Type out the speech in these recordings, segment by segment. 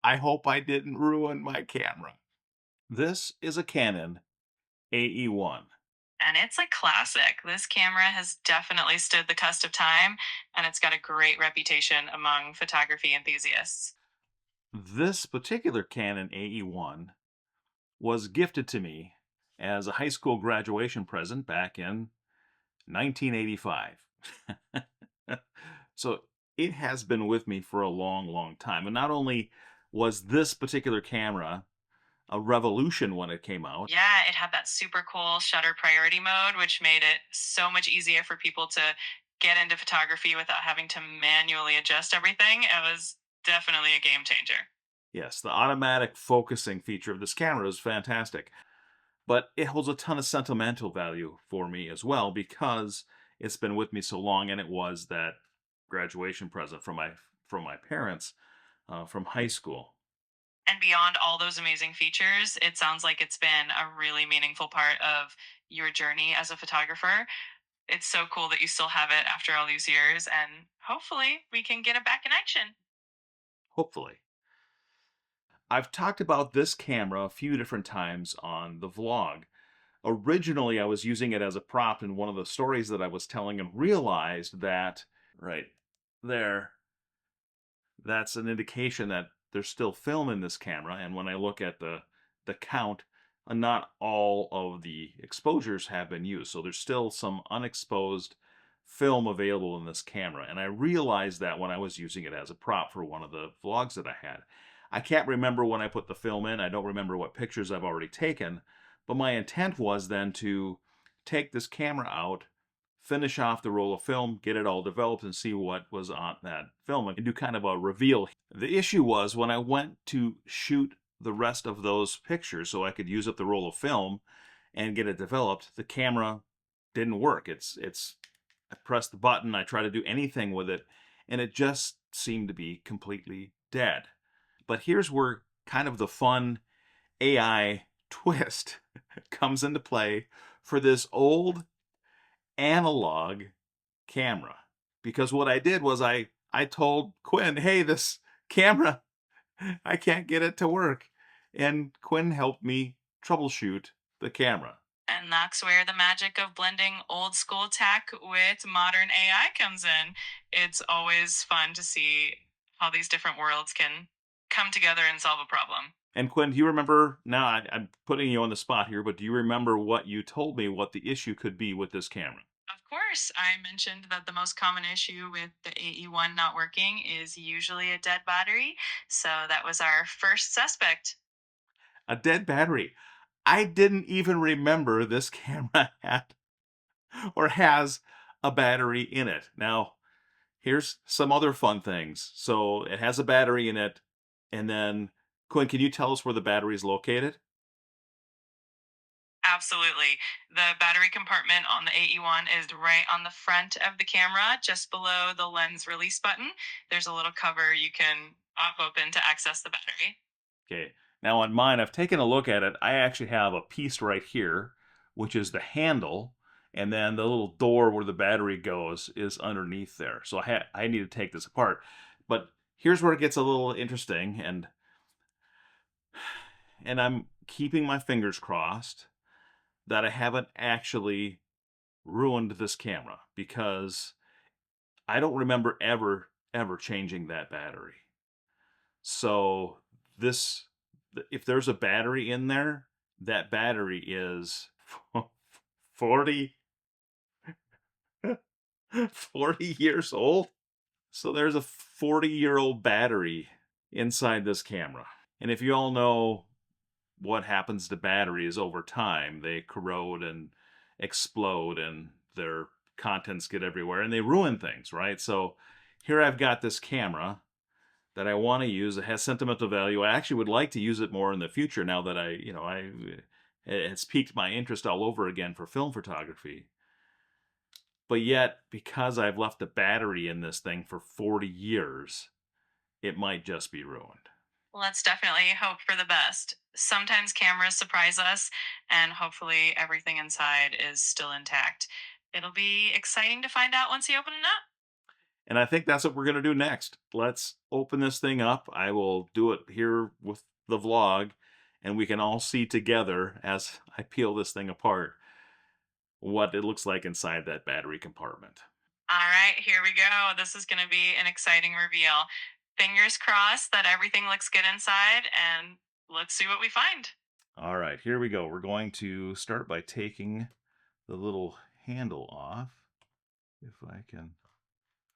I hope I didn't ruin my camera. This is a Canon AE1. And it's a classic. This camera has definitely stood the test of time, and it's got a great reputation among photography enthusiasts. This particular Canon AE1 was gifted to me as a high school graduation present back in 1985. So it has been with me for a long, long time. And not only was this particular camera a revolution when it came out, Yeah, it had that super cool shutter priority mode, which made it so much easier for people to get into photography without having to manually adjust everything. It was definitely a game changer. yes, the automatic focusing feature of this camera is fantastic. But it holds a ton of sentimental value for me as well because it's been with me so long, and it was that graduation present from my parents from high school. And beyond all those amazing features, it sounds like it's been a really meaningful part of your journey as a photographer. It's so cool that you still have it after all these years, and hopefully we can get it back in action. Hopefully, I've talked about this camera a few different times on the vlog. Originally, I was using it as a prop in one of the stories that I was telling, and realized that right there, that's an indication that there's still film in this camera. And when I look at the count, not all of the exposures have been used. So there's still some unexposed film available in this camera. And I realized that when I was using it as a prop for one of the vlogs that I had. I can't remember when I put the film in. I don't remember what pictures I've already taken. But my intent was then to take this camera out, finish off the roll of film, get it all developed, and see what was on that film and do kind of a reveal. The issue was when I went to shoot the rest of those pictures so I could use up the roll of film and get it developed, the camera didn't work. It's I pressed the button, I tried to do anything with it, and it just seemed to be completely dead. But here's where kind of the fun AI twist comes into play for this old analog camera. Because what I did was I told Quinn, "Hey, this camera, I can't get it to work." And Quinn helped me troubleshoot the camera. And that's where the magic of blending old school tech with modern AI comes in. It's always fun to see how these different worlds can come together and solve a problem. And Quinn, do you remember, now I'm putting you on the spot here, but do you remember what you told me what the issue could be with this camera? Of course, I mentioned that the most common issue with the AE1 not working is usually a dead battery. So that was our first suspect. A dead battery. I didn't even remember this camera had or has a battery in it. Now, here's some other fun things. So it has a battery in it, and then Quinn, can you tell us where the battery is located? Absolutely. The battery compartment on the AE1 is right on the front of the camera, just below the lens release button. There's a little cover you can pop open to access the battery. Okay. Now on mine, I've taken a look at it. I actually have a piece right here, which is the handle, and then the little door where the battery goes is underneath there. So I need to take this apart. But here's where it gets a little interesting, and I'm keeping my fingers crossed that I haven't actually ruined this camera, because I don't remember ever changing that battery. So this, if there's a battery in there, that battery is 40 40 years old. So there's a 40-year-old battery inside this camera. And if you all know what happens to batteries over time, they corrode and explode, and their contents get everywhere and they ruin things, right? So here I've got this camera that I want to use. It has sentimental value. I actually would like to use it more in the future now that it's piqued my interest all over again for film photography. But yet, because I've left the battery in this thing for 40 years, it might just be ruined. Let's definitely hope for the best. Sometimes cameras surprise us, and hopefully everything inside is still intact. It'll be exciting to find out once you open it up. And I think that's what we're going to do next. Let's open this thing up. I will do it here with the vlog, and we can all see together as I peel this thing apart what it looks like inside that battery compartment. All right, here we go. This is going to be an exciting reveal. Fingers crossed that everything looks good inside, and let's see what we find. All right, here we go. We're going to start by taking the little handle off. If I can.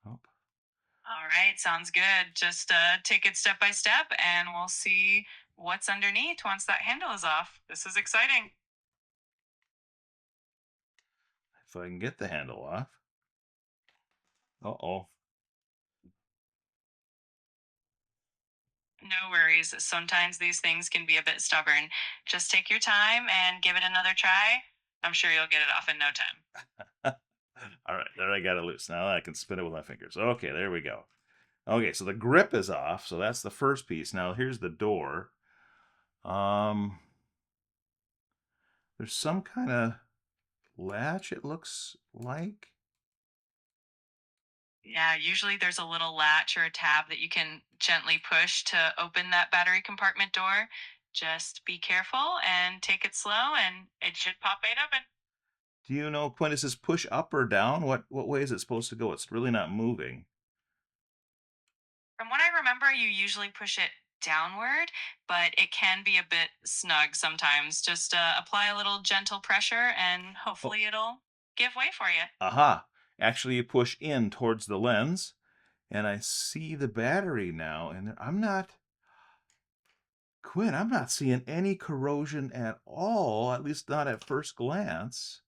Oh, All right, sounds good. Just take it step by step, and we'll see what's underneath once that handle is off. This is exciting. if I can get the handle off. Uh-oh. No worries. Sometimes these things can be a bit stubborn. Just take your time and give it another try. I'm sure you'll get it off in no time. All right, there I got it loose. Now I can spin it with my fingers. Okay, there we go. Okay, so the grip is off, so that's the first piece. Now here's the door. There's some kind of latch, it looks like. Yeah, usually there's a little latch or a tab that you can gently push to open that battery compartment door. Just be careful and take it slow, and it should pop right open. Do you know, Quinn, is this push up or down? What way is it supposed to go? It's really not moving. From what I remember, you usually push it downward, but it can be a bit snug sometimes. Just apply a little gentle pressure, and Oh, hopefully it'll give way for you. aha. Actually, you push in towards the lens, and I see the battery now, and Quinn, I'm not seeing any corrosion at all, at least not at first glance.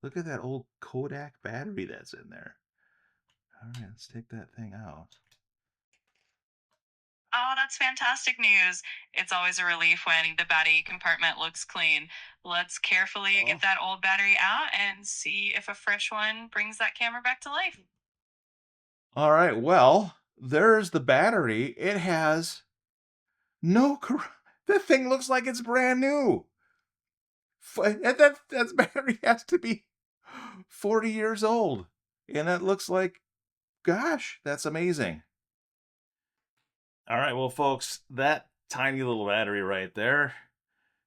Look at that old Kodak battery that's in there. All right, let's take that thing out. Oh, that's fantastic news. It's always a relief when the battery compartment looks clean. Let's carefully Oh. get that old battery out and see if a fresh one brings that camera back to life. All right, well, there's the battery. It has no the thing looks like it's brand new. And that battery has to be 40 years old. And that looks like, gosh, that's amazing. All right, well, folks, that tiny little battery right there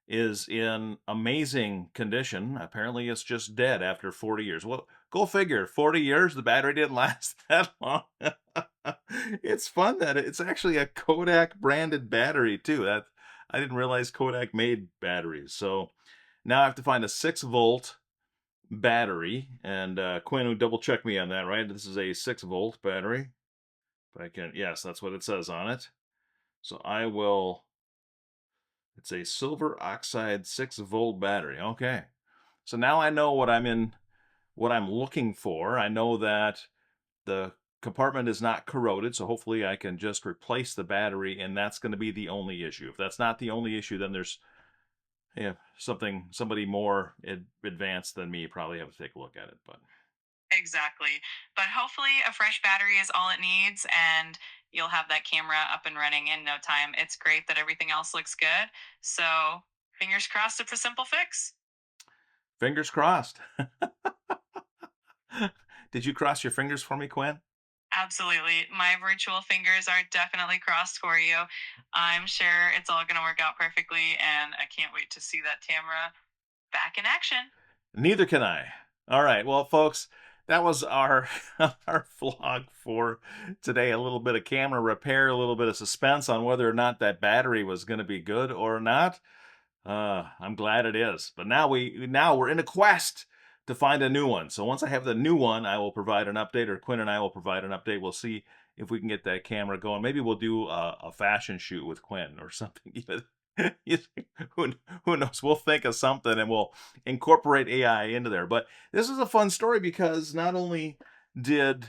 is in amazing condition. Apparently, it's just dead after 40 years. Well, go figure. 40 years, the battery didn't last that long. It's fun that it's actually a Kodak branded battery, too. That I didn't realize Kodak made batteries. So now I have to find a 6-volt battery. And Quinn would double check me on that, right? This is a 6-volt battery. If I can, yes, that's what it says on it. So I will. It's a silver oxide 6-volt battery. Okay. So now I know what I'm looking for. I know that the compartment is not corroded, so hopefully I can just replace the battery, and that's going to be the only issue. If that's not the only issue, then there's somebody more advanced than me probably have to take a look at it. But Exactly. But hopefully, a fresh battery is all it needs, and you'll have that camera up and running in no time. It's great that everything else looks good. So, fingers crossed, it's a simple fix. fingers crossed. Did you cross your fingers for me, Quinn? Absolutely. My virtual fingers are definitely crossed for you. I'm sure it's all going to work out perfectly, and I can't wait to see that camera back in action. Neither can I. All right, well, folks, that was our our vlog for today. A little bit of camera repair, a little bit of suspense on whether or not that battery was going to be good or not. I'm glad it is. But now we're in a quest to find a new one. So once I have the new one, I will provide an update, or Quinn and I will provide an update. We'll see if we can get that camera going. Maybe we'll do a fashion shoot with Quinn or something. You- who who knows? We'll think of something and we'll incorporate AI into there. But this is a fun story because not only did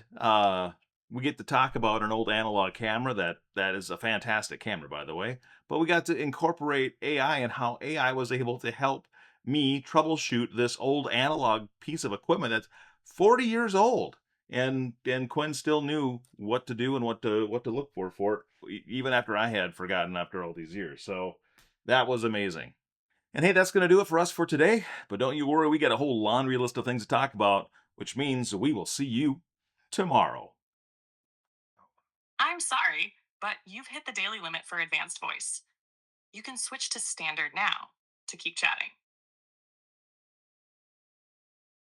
we get to talk about an old analog camera that is a fantastic camera, by the way, but we got to incorporate AI and how AI was able to help me troubleshoot this old analog piece of equipment that's 40 years old. And Quinn still knew what to do and what to look for it, even after I had forgotten after all these years. So that was amazing. And hey, that's going to do it for us for today. But don't you worry, we got a whole laundry list of things to talk about, which means we will see you tomorrow. I'm sorry, but you've hit the daily limit for advanced voice. You can switch to standard now to keep chatting.